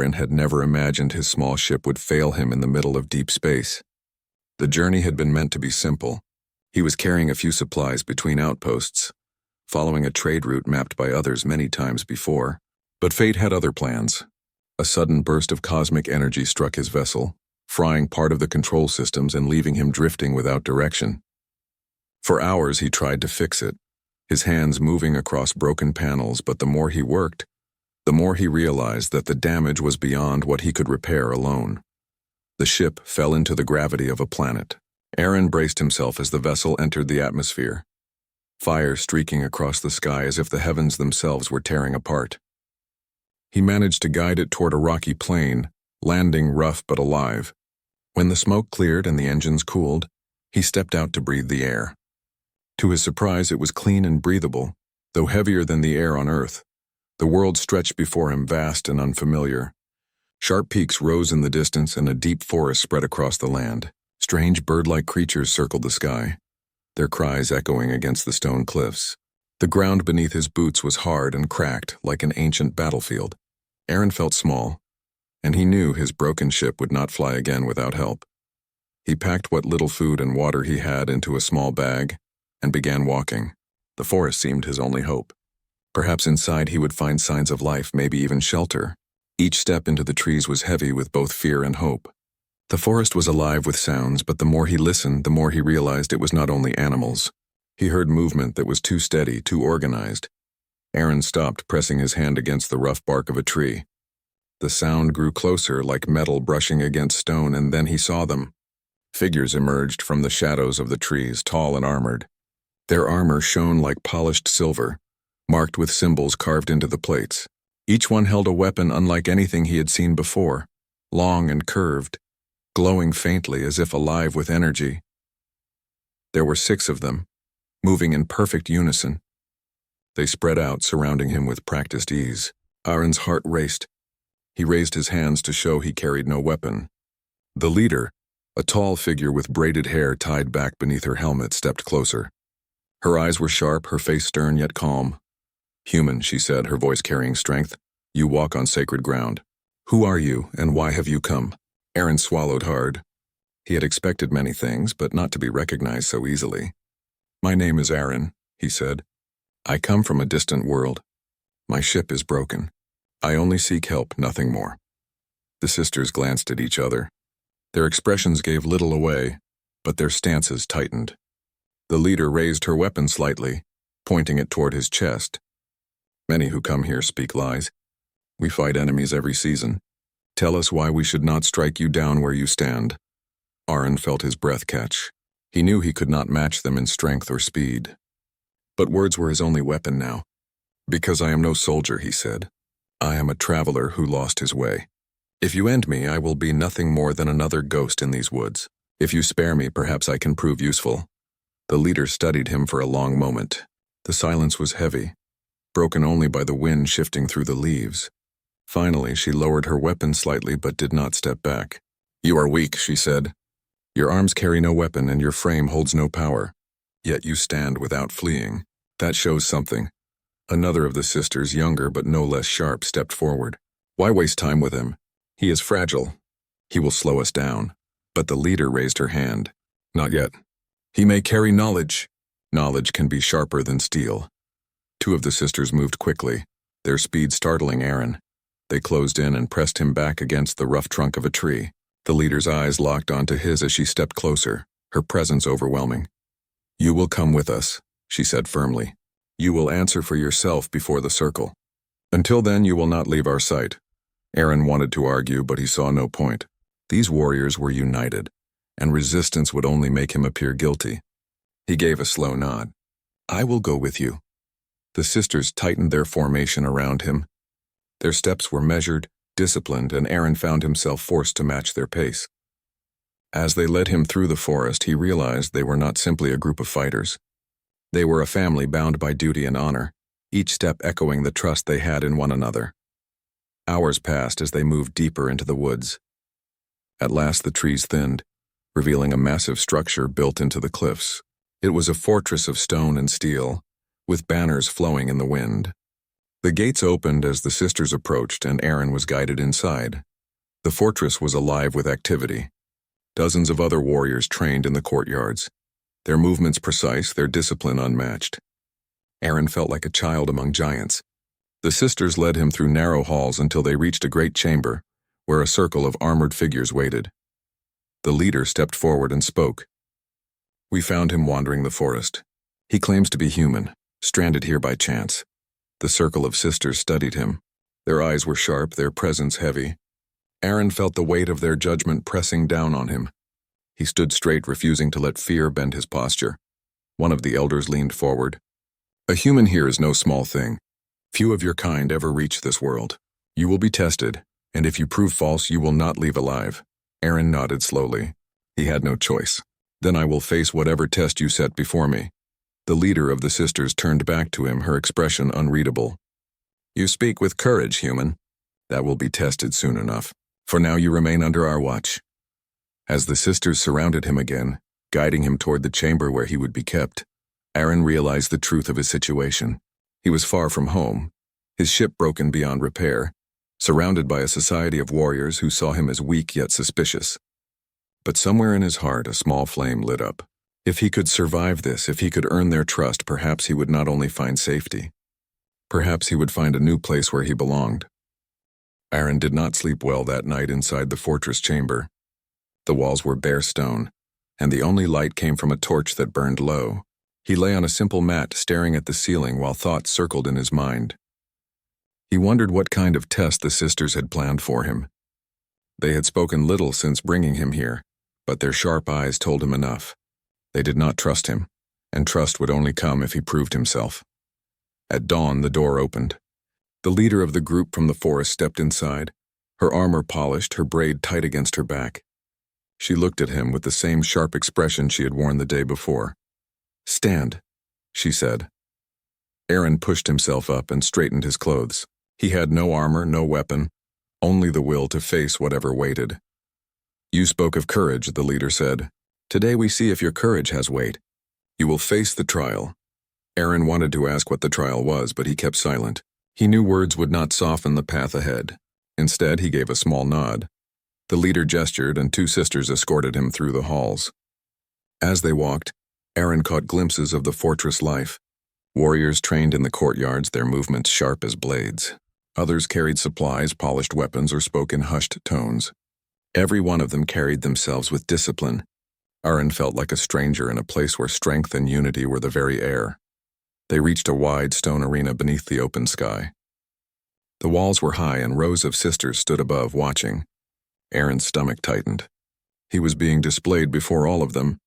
Aaron had never imagined his small ship would fail him in the middle of deep space. The journey had been meant to be simple. He was carrying a few supplies between outposts, following a trade route mapped by others many times before. But fate had other plans. A sudden burst of cosmic energy struck his vessel, frying part of the control systems and leaving him drifting without direction. For hours he tried to fix it, his hands moving across broken panels, but the more he worked, the more he realized that the damage was beyond what he could repair alone. The ship fell into the gravity of a planet. Aaron braced himself as the vessel entered the atmosphere, fire streaking across the sky as if the heavens themselves were tearing apart. He managed to guide it toward a rocky plain, landing rough but alive. When the smoke cleared and the engines cooled, he stepped out to breathe the air. To his surprise, it was clean and breathable, though heavier than the air on Earth. The world stretched before him, vast and unfamiliar. Sharp peaks rose in the distance and a deep forest spread across the land. Strange bird-like creatures circled the sky, their cries echoing against the stone cliffs. The ground beneath his boots was hard and cracked like an ancient battlefield. Aaron felt small, and he knew his broken ship would not fly again without help. He packed what little food and water he had into a small bag and began walking. The forest seemed his only hope. Perhaps inside he would find signs of life, maybe even shelter. Each step into the trees was heavy with both fear and hope. The forest was alive with sounds, but the more he listened, the more he realized it was not only animals. He heard movement that was too steady, too organized. Aaron stopped, pressing his hand against the rough bark of a tree. The sound grew closer, like metal brushing against stone, and then he saw them. Figures emerged from the shadows of the trees, tall and armored. Their armor shone like polished silver, marked with symbols carved into the plates. Each one held a weapon unlike anything he had seen before, long and curved, glowing faintly as if alive with energy. There were 6 of them, moving in perfect unison. They spread out, surrounding him with practiced ease. Aaron's heart raced. He raised his hands to show he carried no weapon. The leader, a tall figure with braided hair tied back beneath her helmet, stepped closer. Her eyes were sharp, her face stern yet calm. "Human," she said, her voice carrying strength. "You walk on sacred ground. Who are you, and why have you come?" Aaron swallowed hard. He had expected many things, but not to be recognized so easily. "My name is Aaron," he said. "I come from a distant world. My ship is broken. I only seek help, nothing more." The sisters glanced at each other. Their expressions gave little away, but their stances tightened. The leader raised her weapon slightly, pointing it toward his chest. "Many who come here speak lies. We fight enemies every season. Tell us why we should not strike you down where you stand." Aaron felt his breath catch. He knew he could not match them in strength or speed. But words were his only weapon now. "Because I am no soldier," he said. "I am a traveler who lost his way. If you end me, I will be nothing more than another ghost in these woods. If you spare me, perhaps I can prove useful." The leader studied him for a long moment. The silence was heavy, broken only by the wind shifting through the leaves. Finally, she lowered her weapon slightly but did not step back. "You are weak," she said. "Your arms carry no weapon and your frame holds no power. Yet you stand without fleeing. That shows something." Another of the sisters, younger but no less sharp, stepped forward. "Why waste time with him? He is fragile. He will slow us down." But the leader raised her hand. "Not yet. He may carry knowledge. Knowledge can be sharper than steel." 2 of the sisters moved quickly, their speed startling Aaron. They closed in and pressed him back against the rough trunk of a tree. The leader's eyes locked onto his as she stepped closer, her presence overwhelming. "You will come with us," she said firmly. "You will answer for yourself before the circle. Until then, you will not leave our sight." Aaron wanted to argue, but he saw no point. These warriors were united, and resistance would only make him appear guilty. He gave a slow nod. "I will go with you." The sisters tightened their formation around him. Their steps were measured, disciplined, and Aaron found himself forced to match their pace. As they led him through the forest, he realized they were not simply a group of fighters. They were a family bound by duty and honor, each step echoing the trust they had in one another. Hours passed as they moved deeper into the woods. At last the trees thinned, revealing a massive structure built into the cliffs. It was a fortress of stone and steel, with banners flowing in the wind. The gates opened as the sisters approached and Aaron was guided inside. The fortress was alive with activity. Dozens of other warriors trained in the courtyards. Their movements precise, their discipline unmatched. Aaron felt like a child among giants. The sisters led him through narrow halls until they reached a great chamber, where a circle of armored figures waited. The leader stepped forward and spoke. "We found him wandering the forest. He claims to be human, stranded here by chance." The circle of sisters studied him. Their eyes were sharp, their presence heavy. Aaron felt the weight of their judgment pressing down on him. He stood straight, refusing to let fear bend his posture. One of the elders leaned forward. "A human here is no small thing. Few of your kind ever reach this world. You will be tested, and if you prove false, you will not leave alive." Aaron nodded slowly. He had no choice. "Then I will face whatever test you set before me." The leader of the sisters turned back to him, her expression unreadable. "You speak with courage, human. That will be tested soon enough. For now you remain under our watch." As the sisters surrounded him again, guiding him toward the chamber where he would be kept, Aaron realized the truth of his situation. He was far from home, his ship broken beyond repair, surrounded by a society of warriors who saw him as weak yet suspicious. But somewhere in his heart a small flame lit up. If he could survive this, if he could earn their trust, perhaps he would not only find safety. Perhaps he would find a new place where he belonged. Aaron did not sleep well that night inside the fortress chamber. The walls were bare stone, and the only light came from a torch that burned low. He lay on a simple mat, staring at the ceiling while thoughts circled in his mind. He wondered what kind of test the sisters had planned for him. They had spoken little since bringing him here, but their sharp eyes told him enough. They did not trust him, and trust would only come if he proved himself. At dawn, the door opened. The leader of the group from the forest stepped inside, her armor polished, her braid tight against her back. She looked at him with the same sharp expression she had worn the day before. "Stand," she said. Aaron pushed himself up and straightened his clothes. He had no armor, no weapon, only the will to face whatever waited. "You spoke of courage," the leader said. "Today we see if your courage has weight. You will face the trial." Aaron wanted to ask what the trial was, but he kept silent. He knew words would not soften the path ahead. Instead, he gave a small nod. The leader gestured, and two sisters escorted him through the halls. As they walked, Aaron caught glimpses of the fortress life. Warriors trained in the courtyards, their movements sharp as blades. Others carried supplies, polished weapons, or spoke in hushed tones. Every one of them carried themselves with discipline. Aaron felt like a stranger in a place where strength and unity were the very air. They reached a wide stone arena beneath the open sky. The walls were high and rows of sisters stood above, watching. Aaron's stomach tightened. He was being displayed before all of them,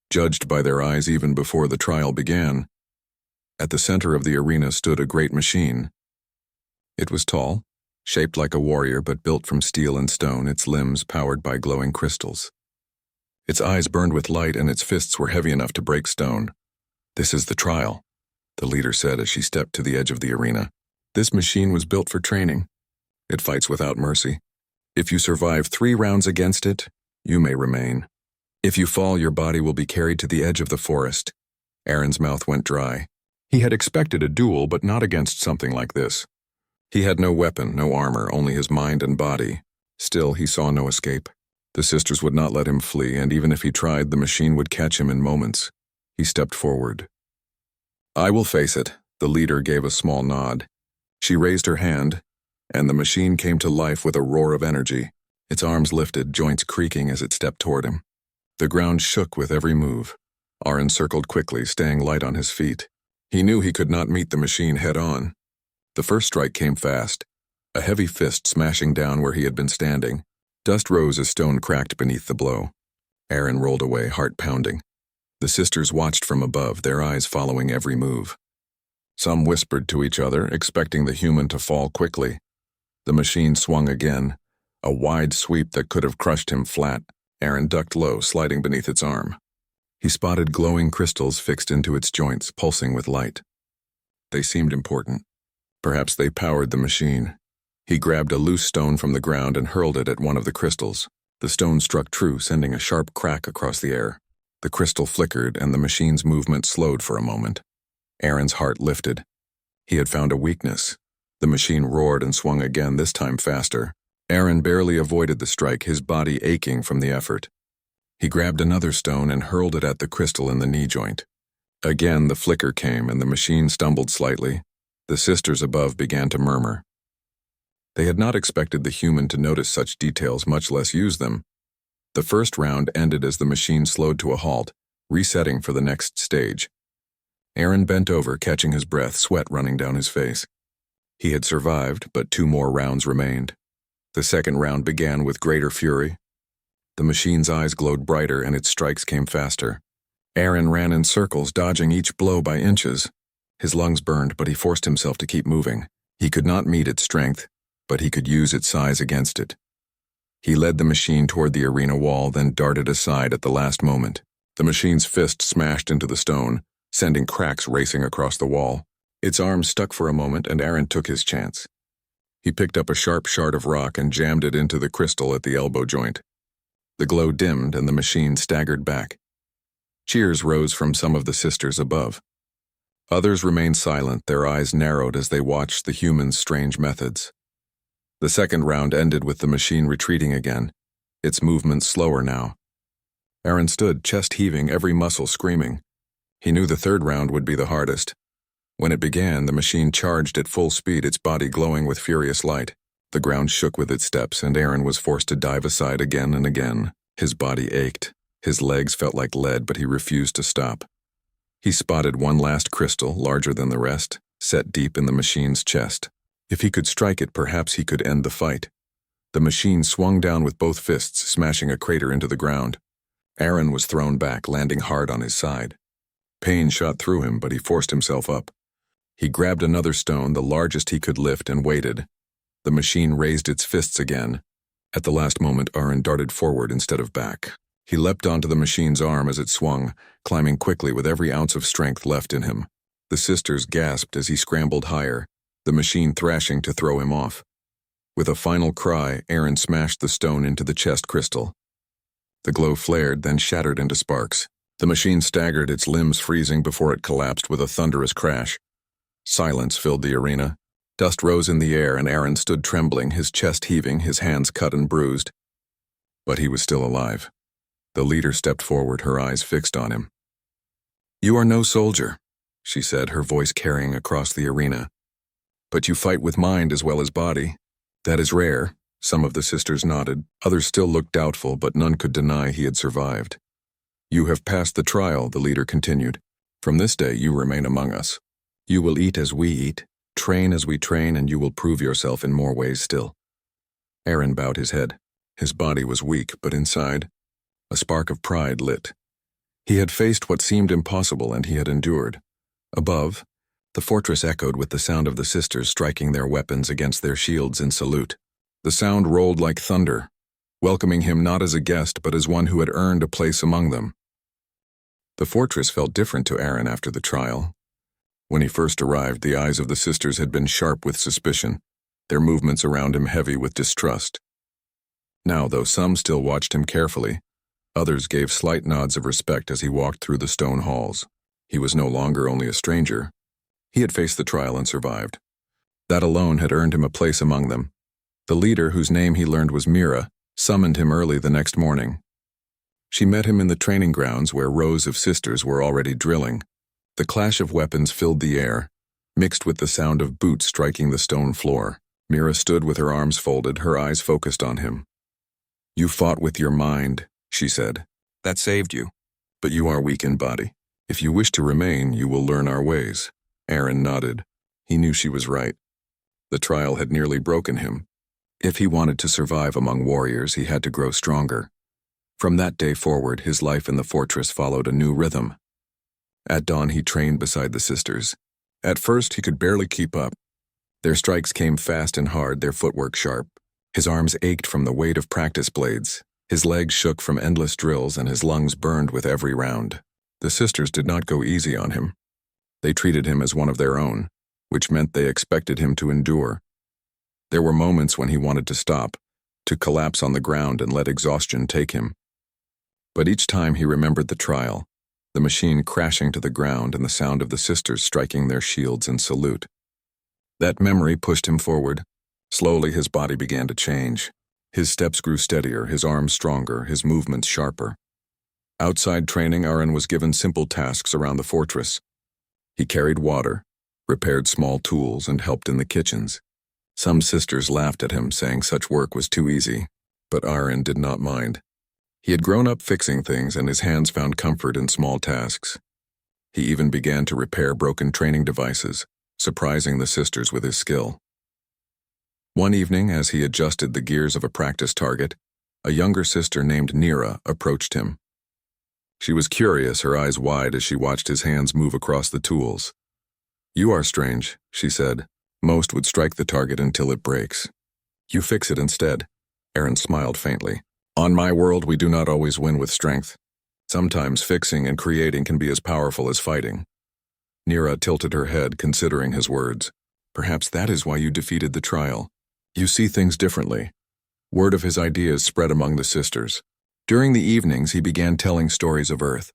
judged by their eyes even before the trial began. At the center of the arena stood a great machine. It was tall, shaped like a warrior but built from steel and stone, its limbs powered by glowing crystals. Its eyes burned with light and its fists were heavy enough to break stone. "This is the trial," the leader said as she stepped to the edge of the arena. "This machine was built for training. It fights without mercy. If you survive 3 rounds against it, you may remain. If you fall, your body will be carried to the edge of the forest." Aaron's mouth went dry. He had expected a duel, but not against something like this. He had no weapon, no armor, only his mind and body. Still, he saw no escape. The sisters would not let him flee, and even if he tried, the machine would catch him in moments. He stepped forward. "I will face it," the leader gave a small nod. She raised her hand, and the machine came to life with a roar of energy. Its arms lifted, joints creaking as it stepped toward him. The ground shook with every move. Aaron circled quickly, staying light on his feet. He knew he could not meet the machine head-on. The first strike came fast, a heavy fist smashing down where he had been standing. Dust rose as stone cracked beneath the blow. Aaron rolled away, heart pounding. The sisters watched from above, their eyes following every move. Some whispered to each other, expecting the human to fall quickly. The machine swung again, a wide sweep that could have crushed him flat. Aaron ducked low, sliding beneath its arm. He spotted glowing crystals fixed into its joints, pulsing with light. They seemed important. Perhaps they powered the machine. He grabbed a loose stone from the ground and hurled it at one of the crystals. The stone struck true, sending a sharp crack across the air. The crystal flickered, and the machine's movement slowed for a moment. Aaron's heart lifted. He had found a weakness, The machine roared and swung again, this time faster. Aaron barely avoided the strike, his body aching from the effort. He grabbed another stone and hurled it at the crystal in the knee joint. Again, the flicker came and the machine stumbled slightly. The sisters above began to murmur. They had not expected the human to notice such details, much less use them. The first round ended as the machine slowed to a halt, resetting for the next stage. Aaron bent over, catching his breath, sweat running down his face. He had survived, but 2 more rounds remained. The second round began with greater fury. The machine's eyes glowed brighter and its strikes came faster. Aaron ran in circles, dodging each blow by inches. His lungs burned, but he forced himself to keep moving. He could not meet its strength, but he could use its size against it. He led the machine toward the arena wall, then darted aside at the last moment. The machine's fist smashed into the stone, sending cracks racing across the wall. Its arm stuck for a moment, and Aaron took his chance. He picked up a sharp shard of rock and jammed it into the crystal at the elbow joint. The glow dimmed, and the machine staggered back. Cheers rose from some of the sisters above. Others remained silent, their eyes narrowed as they watched the human's strange methods. The second round ended with the machine retreating again, its movements slower now. Aaron stood, chest heaving, every muscle screaming. He knew the third round would be the hardest. When it began, the machine charged at full speed, its body glowing with furious light. The ground shook with its steps, and Aaron was forced to dive aside again and again. His body ached. His legs felt like lead, but he refused to stop. He spotted one last crystal, larger than the rest, set deep in the machine's chest. If he could strike it, perhaps he could end the fight. The machine swung down with both fists, smashing a crater into the ground. Aaron was thrown back, landing hard on his side. Pain shot through him, but he forced himself up. He grabbed another stone, the largest he could lift, and waited. The machine raised its fists again. At the last moment, Aaron darted forward instead of back. He leapt onto the machine's arm as it swung, climbing quickly with every ounce of strength left in him. The sisters gasped as he scrambled higher, the machine thrashing to throw him off. With a final cry, Aaron smashed the stone into the chest crystal. The glow flared, then shattered into sparks. The machine staggered, its limbs freezing before it collapsed with a thunderous crash. Silence filled the arena. Dust rose in the air, and Aaron stood trembling, his chest heaving, his hands cut and bruised. But he was still alive. The leader stepped forward, her eyes fixed on him. "You are no soldier," she said, her voice carrying across the arena. "But you fight with mind as well as body. That is rare." Some of the sisters nodded. Others still looked doubtful, but none could deny he had survived. "You have passed the trial," the leader continued. "From this day you remain among us. You will eat as we eat, train as we train, and you will prove yourself in more ways still." Aaron bowed his head. His body was weak, but inside, a spark of pride lit. He had faced what seemed impossible, and he had endured. Above, the fortress echoed with the sound of the sisters striking their weapons against their shields in salute. The sound rolled like thunder, welcoming him not as a guest but as one who had earned a place among them. The fortress felt different to Aaron after the trial. When he first arrived, the eyes of the sisters had been sharp with suspicion, their movements around him heavy with distrust. Now, though some still watched him carefully, others gave slight nods of respect as he walked through the stone halls. He was no longer only a stranger. He had faced the trial and survived. That alone had earned him a place among them. The leader, whose name he learned was Mira, summoned him early the next morning. She met him in the training grounds where rows of sisters were already drilling. The clash of weapons filled the air, mixed with the sound of boots striking the stone floor. Mira stood with her arms folded, her eyes focused on him. "You fought with your mind," she said. "That saved you. But you are weak in body. If you wish to remain, you will learn our ways." Aaron nodded. He knew she was right. The trial had nearly broken him. If he wanted to survive among warriors, he had to grow stronger. From that day forward, his life in the fortress followed a new rhythm. At dawn, he trained beside the sisters. At first, he could barely keep up. Their strikes came fast and hard, their footwork sharp. His arms ached from the weight of practice blades. His legs shook from endless drills, and his lungs burned with every round. The sisters did not go easy on him. They treated him as one of their own, which meant they expected him to endure. There were moments when he wanted to stop, to collapse on the ground and let exhaustion take him. But each time he remembered the trial, the machine crashing to the ground and the sound of the sisters striking their shields in salute. That memory pushed him forward. Slowly his body began to change. His steps grew steadier, his arms stronger, his movements sharper. Outside training, Aaron was given simple tasks around the fortress. He carried water, repaired small tools, and helped in the kitchens. Some sisters laughed at him, saying such work was too easy, but Aaron did not mind. He had grown up fixing things, and his hands found comfort in small tasks. He even began to repair broken training devices, surprising the sisters with his skill. One evening, as he adjusted the gears of a practice target, a younger sister named Nira approached him. She was curious, her eyes wide as she watched his hands move across the tools. "You are strange," she said. "Most would strike the target until it breaks. You fix it instead." Aaron smiled faintly. "On my world, we do not always win with strength. Sometimes fixing and creating can be as powerful as fighting." Nira tilted her head, considering his words. "Perhaps that is why you defeated the trial. You see things differently." Word of his ideas spread among the sisters. During the evenings, he began telling stories of Earth.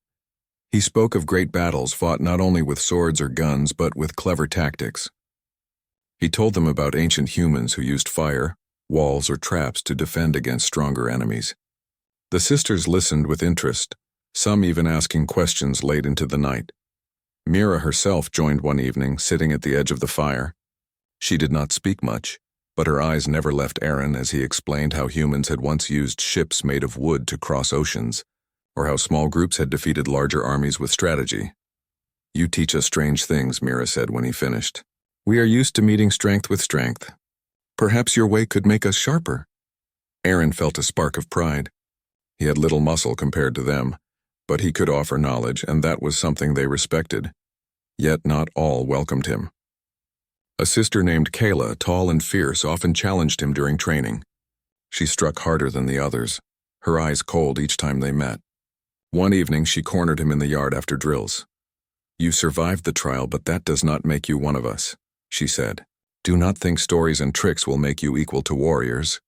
He spoke of great battles fought not only with swords or guns, but with clever tactics. He told them about ancient humans who used fire, walls, or traps to defend against stronger enemies. The sisters listened with interest, some even asking questions late into the night. Mira herself joined one evening, sitting at the edge of the fire. She did not speak much, but her eyes never left Aaron as he explained how humans had once used ships made of wood to cross oceans, or how small groups had defeated larger armies with strategy. "You teach us strange things," Mira said when he finished. "We are used to meeting strength with strength. Perhaps your way could make us sharper." Aaron felt a spark of pride. He had little muscle compared to them, but he could offer knowledge, and that was something they respected. Yet not all welcomed him. A sister named Kayla, tall and fierce, often challenged him during training. She struck harder than the others, her eyes cold each time they met. One evening, she cornered him in the yard after drills. "You survived the trial, but that does not make you one of us," she said. "Do not think stories and tricks will make you equal to warriors."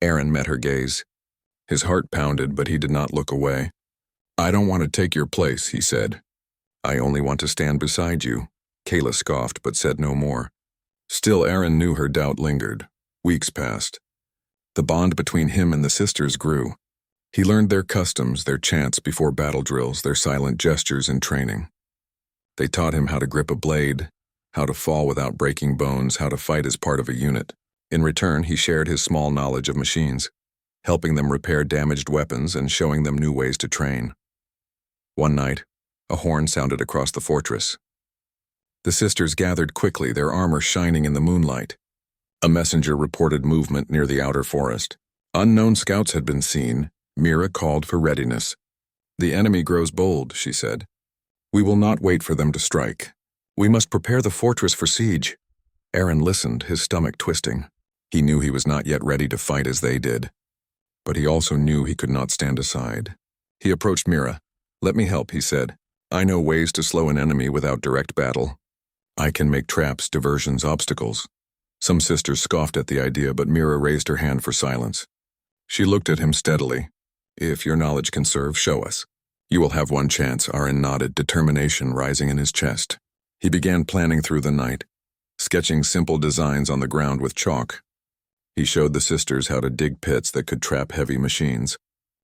Aaron met her gaze. His heart pounded, but he did not look away. "I don't want to take your place," he said. "I only want to stand beside you." Kayla scoffed, but said no more. Still, Aaron knew her doubt lingered. Weeks passed. The bond between him and the sisters grew. He learned their customs, their chants before battle drills, their silent gestures in training. They taught him how to grip a blade, how to fall without breaking bones, how to fight as part of a unit. In return, he shared his small knowledge of machines, helping them repair damaged weapons and showing them new ways to train. One night, a horn sounded across the fortress. The sisters gathered quickly, their armor shining in the moonlight. A messenger reported movement near the outer forest. Unknown scouts had been seen. Mira called for readiness. "The enemy grows bold," she said. "We will not wait for them to strike. We must prepare the fortress for siege." Aaron listened, his stomach twisting. He knew he was not yet ready to fight as they did. But he also knew he could not stand aside. He approached Mira. "Let me help," he said. "I know ways to slow an enemy without direct battle. I can make traps, diversions, obstacles." Some sisters scoffed at the idea, but Mira raised her hand for silence. She looked at him steadily. "If your knowledge can serve, show us." "You will have one chance," Aaron nodded, determination rising in his chest. He began planning through the night, sketching simple designs on the ground with chalk. He showed the sisters how to dig pits that could trap heavy machines,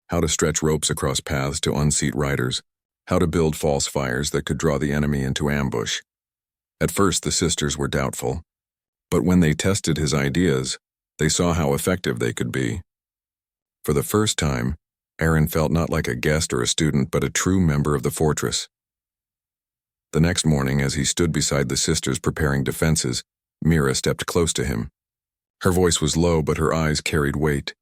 how to stretch ropes across paths to unseat riders, how to build false fires that could draw the enemy into ambush. At first, the sisters were doubtful, but when they tested his ideas, they saw how effective they could be. For the first time, Aaron felt not like a guest or a student, but a true member of the fortress. The next morning, as he stood beside the sisters preparing defenses, Mira stepped close to him. Her voice was low, but her eyes carried weight.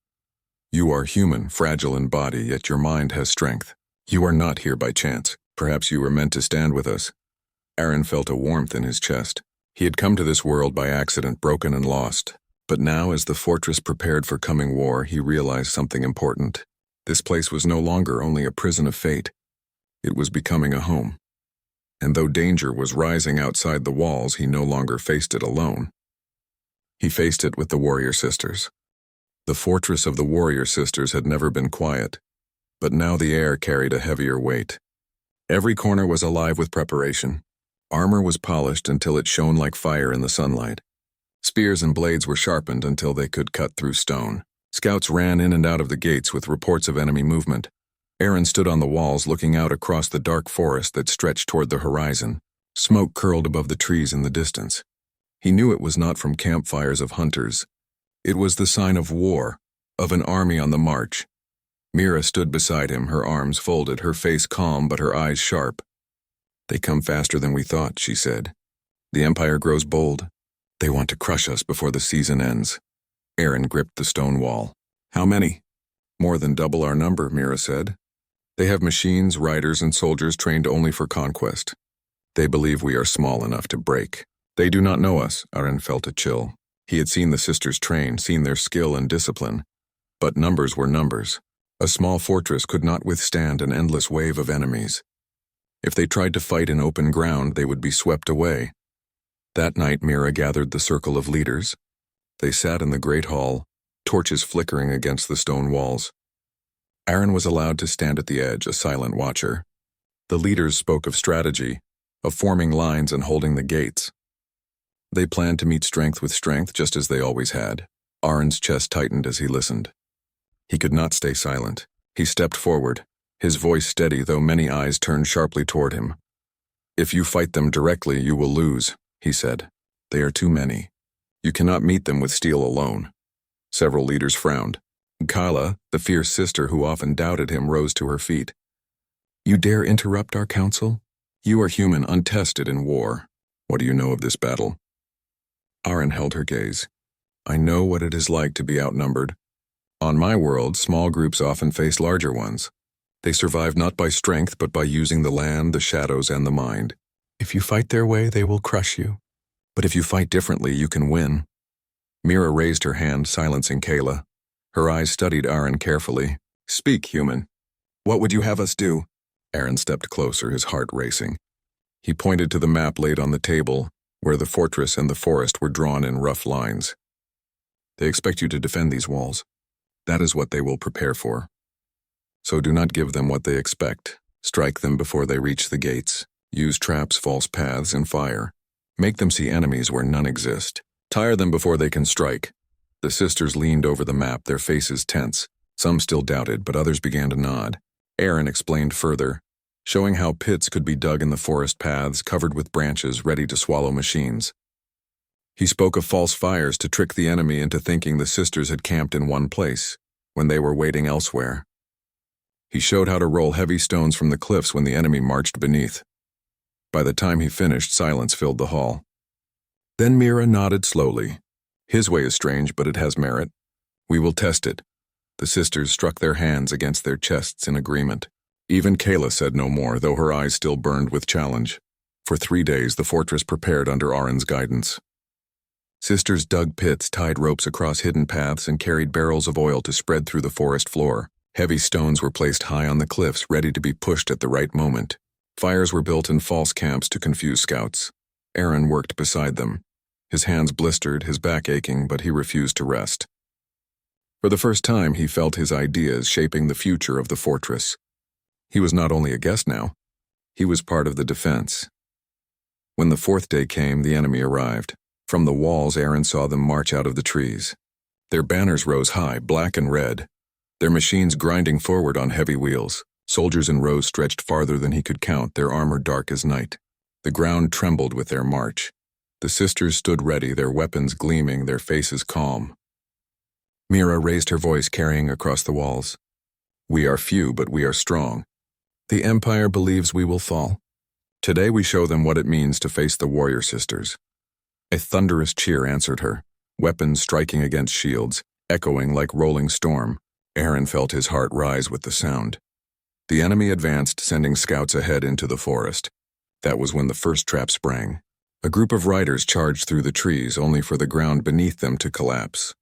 "You are human, fragile in body, yet your mind has strength. You are not here by chance. Perhaps you were meant to stand with us." Aaron felt a warmth in his chest. He had come to this world by accident, broken and lost. But now, as the fortress prepared for coming war, he realized something important. This place was no longer only a prison of fate. It was becoming a home. And though danger was rising outside the walls, he no longer faced it alone. He faced it with the warrior sisters. The fortress of the warrior sisters had never been quiet, but now the air carried a heavier weight. Every corner was alive with preparation. Armor was polished until it shone like fire in the sunlight. Spears and blades were sharpened until they could cut through stone. Scouts ran in and out of the gates with reports of enemy movement. Aaron stood on the walls looking out across the dark forest that stretched toward the horizon. Smoke curled above the trees in the distance. He knew it was not from campfires of hunters. It was the sign of war, of an army on the march. Mira stood beside him, her arms folded, her face calm but her eyes sharp. "They come faster than we thought," she said. "The Empire grows bold. They want to crush us before the season ends." Aaron gripped the stone wall. "How many?" "More than double our number," Mira said. "They have machines, riders, and soldiers trained only for conquest. They believe we are small enough to break. They do not know us." Aaron felt a chill. He had seen the sisters train, seen their skill and discipline. But numbers were numbers. A small fortress could not withstand an endless wave of enemies. If they tried to fight in open ground, they would be swept away. That night, Mira gathered the circle of leaders. They sat in the great hall, torches flickering against the stone walls. Aaron was allowed to stand at the edge, a silent watcher. The leaders spoke of strategy, of forming lines and holding the gates. They planned to meet strength with strength, just as they always had. Aaron's chest tightened as he listened. He could not stay silent. He stepped forward, his voice steady, though many eyes turned sharply toward him. "If you fight them directly, you will lose," he said. "They are too many. You cannot meet them with steel alone." Several leaders frowned. Kala, the fierce sister who often doubted him, rose to her feet. "You dare interrupt our council? You are human, untested in war. What do you know of this battle?" Aaron held her gaze. "I know what it is like to be outnumbered. On my world, small groups often face larger ones. They survive not by strength, but by using the land, the shadows, and the mind. If you fight their way, they will crush you. But if you fight differently, you can win." Mira raised her hand, silencing Kayla. Her eyes studied Aaron carefully. "Speak, human. What would you have us do?" Aaron stepped closer, his heart racing. He pointed to the map laid on the table, where the fortress and the forest were drawn in rough lines. "They expect you to defend these walls. That is what they will prepare for. So do not give them what they expect. Strike them before they reach the gates. Use traps, false paths, and fire. Make them see enemies where none exist. Tire them before they can strike." The sisters leaned over the map, their faces tense. Some still doubted, but others began to nod. Aaron explained further, showing how pits could be dug in the forest paths, covered with branches ready to swallow machines. He spoke of false fires to trick the enemy into thinking the sisters had camped in one place, when they were waiting elsewhere. He showed how to roll heavy stones from the cliffs when the enemy marched beneath. By the time he finished, silence filled the hall. Then Mira nodded slowly. "His way is strange, but it has merit. We will test it." The sisters struck their hands against their chests in agreement. Even Kayla said no more, though her eyes still burned with challenge. For 3 days, the fortress prepared under Aaron's guidance. Sisters dug pits, tied ropes across hidden paths, and carried barrels of oil to spread through the forest floor. Heavy stones were placed high on the cliffs, ready to be pushed at the right moment. Fires were built in false camps to confuse scouts. Aaron worked beside them. His hands blistered, his back aching, but he refused to rest. For the first time, he felt his ideas shaping the future of the fortress. He was not only a guest now, he was part of the defense. When the 4th day came, the enemy arrived. From the walls, Aaron saw them march out of the trees. Their banners rose high, black and red, their machines grinding forward on heavy wheels. Soldiers in rows stretched farther than he could count, their armor dark as night. The ground trembled with their march. The sisters stood ready, their weapons gleaming, their faces calm. Mira raised her voice, carrying across the walls. "We are few, but we are strong. The Empire believes we will fall. Today we show them what it means to face the warrior sisters." A thunderous cheer answered her, weapons striking against shields, echoing like rolling storm. Aaron felt his heart rise with the sound. The enemy advanced, sending scouts ahead into the forest. That was when the first trap sprang. A group of riders charged through the trees, only for the ground beneath them to collapse.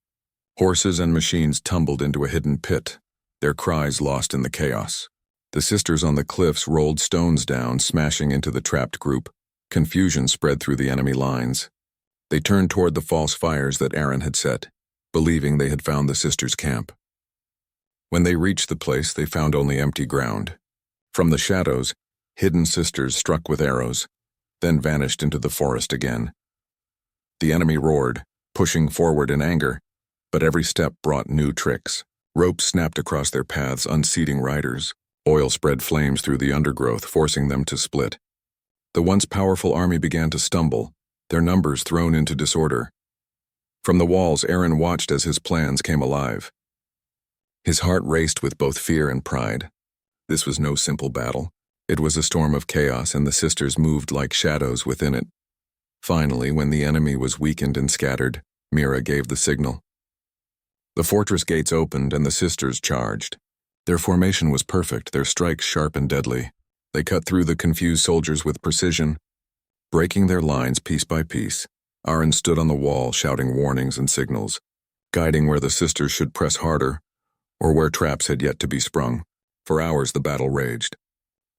Horses and machines tumbled into a hidden pit, their cries lost in the chaos. The sisters on the cliffs rolled stones down, smashing into the trapped group. Confusion spread through the enemy lines. They turned toward the false fires that Aaron had set, believing they had found the sisters' camp. When they reached the place, they found only empty ground. From the shadows, hidden sisters struck with arrows, then vanished into the forest again. The enemy roared, pushing forward in anger. But every step brought new tricks. Ropes snapped across their paths, unseating riders. Oil spread flames through the undergrowth, forcing them to split. The once powerful army began to stumble, their numbers thrown into disorder. From the walls, Aaron watched as his plans came alive. His heart raced with both fear and pride. This was no simple battle. It was a storm of chaos, and the sisters moved like shadows within it. Finally, when the enemy was weakened and scattered, Mira gave the signal. The fortress gates opened, and the sisters charged. Their formation was perfect, their strikes sharp and deadly. They cut through the confused soldiers with precision, breaking their lines piece by piece. Aaron stood on the wall, shouting warnings and signals, guiding where the sisters should press harder, or where traps had yet to be sprung. For hours the battle raged.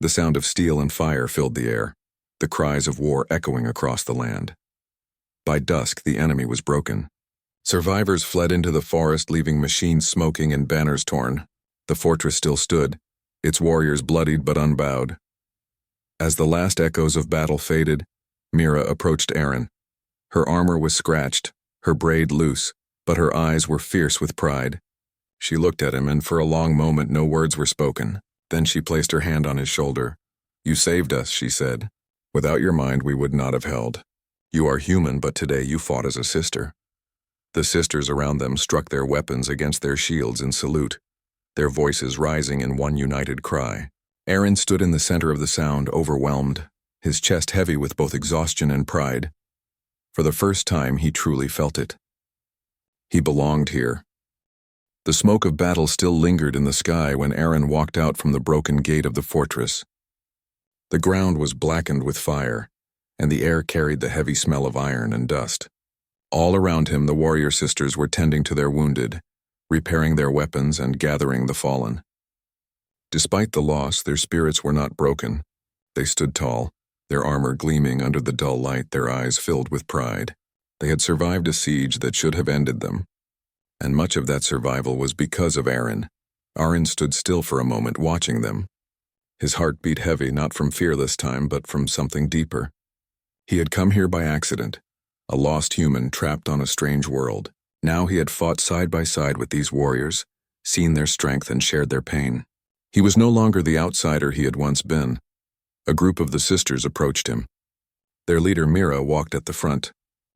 The sound of steel and fire filled the air, the cries of war echoing across the land. By dusk, the enemy was broken. Survivors fled into the forest, leaving machines smoking and banners torn. The fortress still stood, its warriors bloodied but unbowed. As the last echoes of battle faded, Mira approached Aaron. Her armor was scratched, her braid loose, but her eyes were fierce with pride. She looked at him, and for a long moment no words were spoken. Then she placed her hand on his shoulder. "You saved us," she said. "Without your mind we would not have held. You are human, but today you fought as a sister." The sisters around them struck their weapons against their shields in salute, their voices rising in one united cry. Aaron stood in the center of the sound, overwhelmed, his chest heavy with both exhaustion and pride. For the first time he truly felt it. He belonged here. The smoke of battle still lingered in the sky when Aaron walked out from the broken gate of the fortress. The ground was blackened with fire, and the air carried the heavy smell of iron and dust. All around him the warrior sisters were tending to their wounded, repairing their weapons and gathering the fallen. Despite the loss, their spirits were not broken. They stood tall, their armor gleaming under the dull light, their eyes filled with pride. They had survived a siege that should have ended them. And much of that survival was because of Aaron. Aaron stood still for a moment, watching them. His heart beat heavy, not from fear this time, but from something deeper. He had come here by accident, a lost human trapped on a strange world. Now he had fought side by side with these warriors, seen their strength and shared their pain. He was no longer the outsider he had once been. A group of the sisters approached him. Their leader, Mira, walked at the front.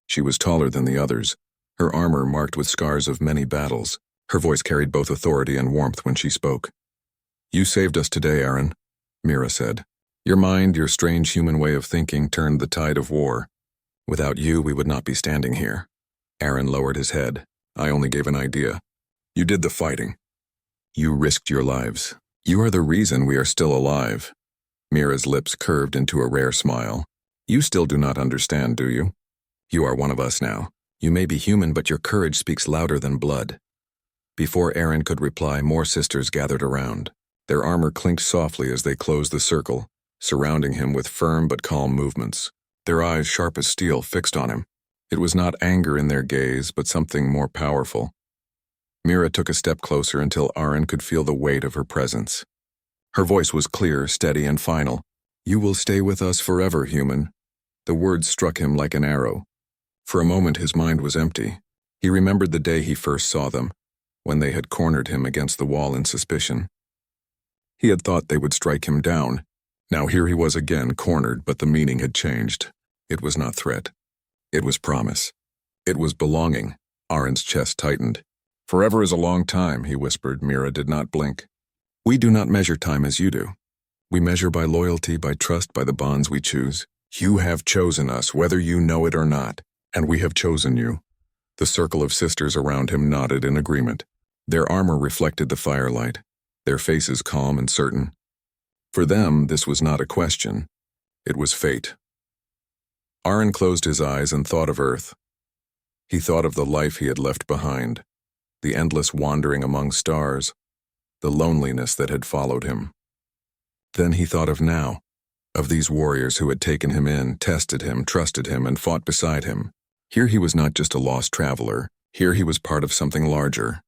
She was taller than the others, her armor marked with scars of many battles. Her voice carried both authority and warmth when she spoke. "You saved us today, Aaron," Mira said. "Your mind, your strange human way of thinking, turned the tide of war. Without you, we would not be standing here." Aaron lowered his head. "I only gave an idea. You did the fighting. You risked your lives. You are the reason we are still alive." Mira's lips curved into a rare smile. "You still do not understand, do you? You are one of us now. You may be human, but your courage speaks louder than blood." Before Aaron could reply, more sisters gathered around. Their armor clinked softly as they closed the circle, surrounding him with firm but calm movements. Their eyes, sharp as steel, fixed on him. It was not anger in their gaze, but something more powerful. Mira took a step closer until Aaron could feel the weight of her presence. Her voice was clear, steady, and final. "You will stay with us forever, human." The words struck him like an arrow. For a moment his mind was empty. He remembered the day he first saw them, when they had cornered him against the wall in suspicion. He had thought they would strike him down. Now here he was again, cornered, but the meaning had changed. It was not threat. It was promise. It was belonging. Aaron's chest tightened. "Forever is a long time," he whispered. Mira did not blink. "We do not measure time as you do. We measure by loyalty, by trust, by the bonds we choose. You have chosen us, whether you know it or not, and we have chosen you." The circle of sisters around him nodded in agreement. Their armor reflected the firelight, their faces calm and certain. For them, this was not a question. It was fate. Aaron closed his eyes and thought of Earth. He thought of the life he had left behind, the endless wandering among stars, the loneliness that had followed him. Then he thought of now, of these warriors who had taken him in, tested him, trusted him, and fought beside him. Here he was not just a lost traveler. Here he was part of something larger.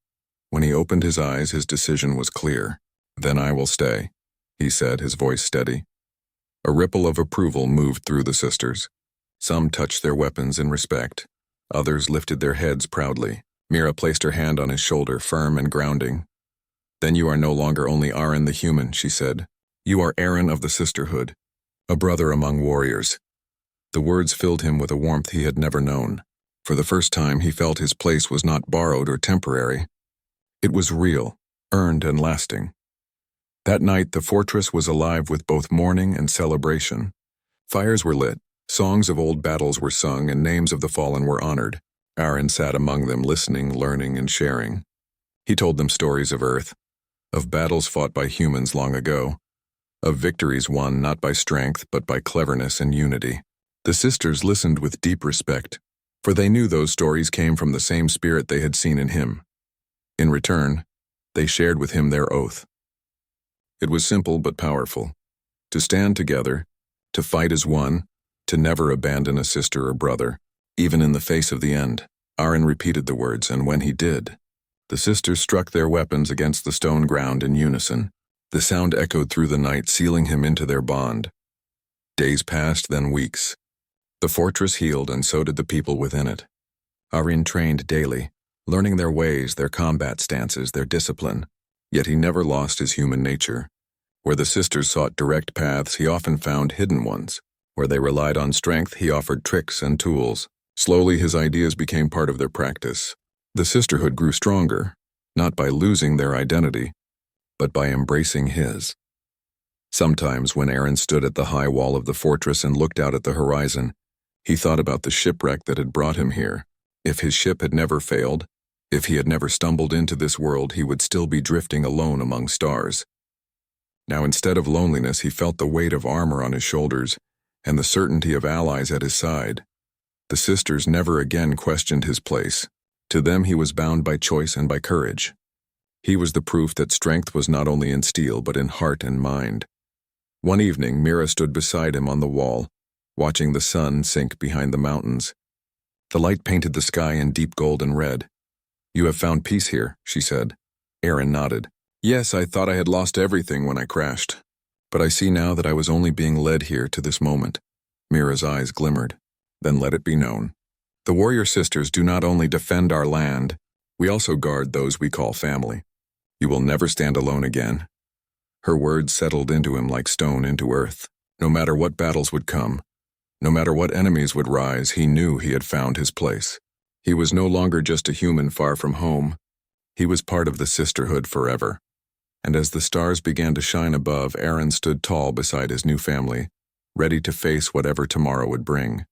When he opened his eyes, his decision was clear. "Then I will stay," he said, his voice steady. A ripple of approval moved through the sisters. Some touched their weapons in respect. Others lifted their heads proudly. Mira placed her hand on his shoulder, firm and grounding. "Then you are no longer only Aaron the human," she said. "You are Aaron of the sisterhood, a brother among warriors." The words filled him with a warmth he had never known. For the first time, he felt his place was not borrowed or temporary. It was real, earned and lasting. That night, the fortress was alive with both mourning and celebration. Fires were lit, songs of old battles were sung, and names of the fallen were honored. Aaron sat among them, listening, learning, and sharing. He told them stories of Earth, of battles fought by humans long ago, of victories won not by strength but by cleverness and unity. The sisters listened with deep respect, for they knew those stories came from the same spirit they had seen in him. In return, they shared with him their oath. It was simple but powerful. To stand together, to fight as one, to never abandon a sister or brother, even in the face of the end. Aaron repeated the words, and when he did, the sisters struck their weapons against the stone ground in unison. The sound echoed through the night, sealing him into their bond. Days passed, then weeks. The fortress healed, and so did the people within it. Aaron trained daily, learning their ways, their combat stances, their discipline. Yet he never lost his human nature. Where the sisters sought direct paths, he often found hidden ones. Where they relied on strength, he offered tricks and tools. Slowly, his ideas became part of their practice. The sisterhood grew stronger, not by losing their identity, but by embracing his. Sometimes, when Aaron stood at the high wall of the fortress and looked out at the horizon, he thought about the shipwreck that had brought him here. If his ship had never failed, if he had never stumbled into this world, he would still be drifting alone among stars. Now, instead of loneliness, he felt the weight of armor on his shoulders and the certainty of allies at his side. The sisters never again questioned his place. To them, he was bound by choice and by courage. He was the proof that strength was not only in steel but in heart and mind. One evening, Mira stood beside him on the wall, watching the sun sink behind the mountains. The light painted the sky in deep gold and red. "You have found peace here," she said. Aaron nodded. "Yes, I thought I had lost everything when I crashed. But I see now that I was only being led here to this moment." Mira's eyes glimmered. "Then let it be known. The warrior sisters do not only defend our land, we also guard those we call family. You will never stand alone again." Her words settled into him like stone into earth. No matter what battles would come, no matter what enemies would rise, he knew he had found his place. He was no longer just a human far from home. He was part of the sisterhood forever. And as the stars began to shine above, Aaron stood tall beside his new family, ready to face whatever tomorrow would bring.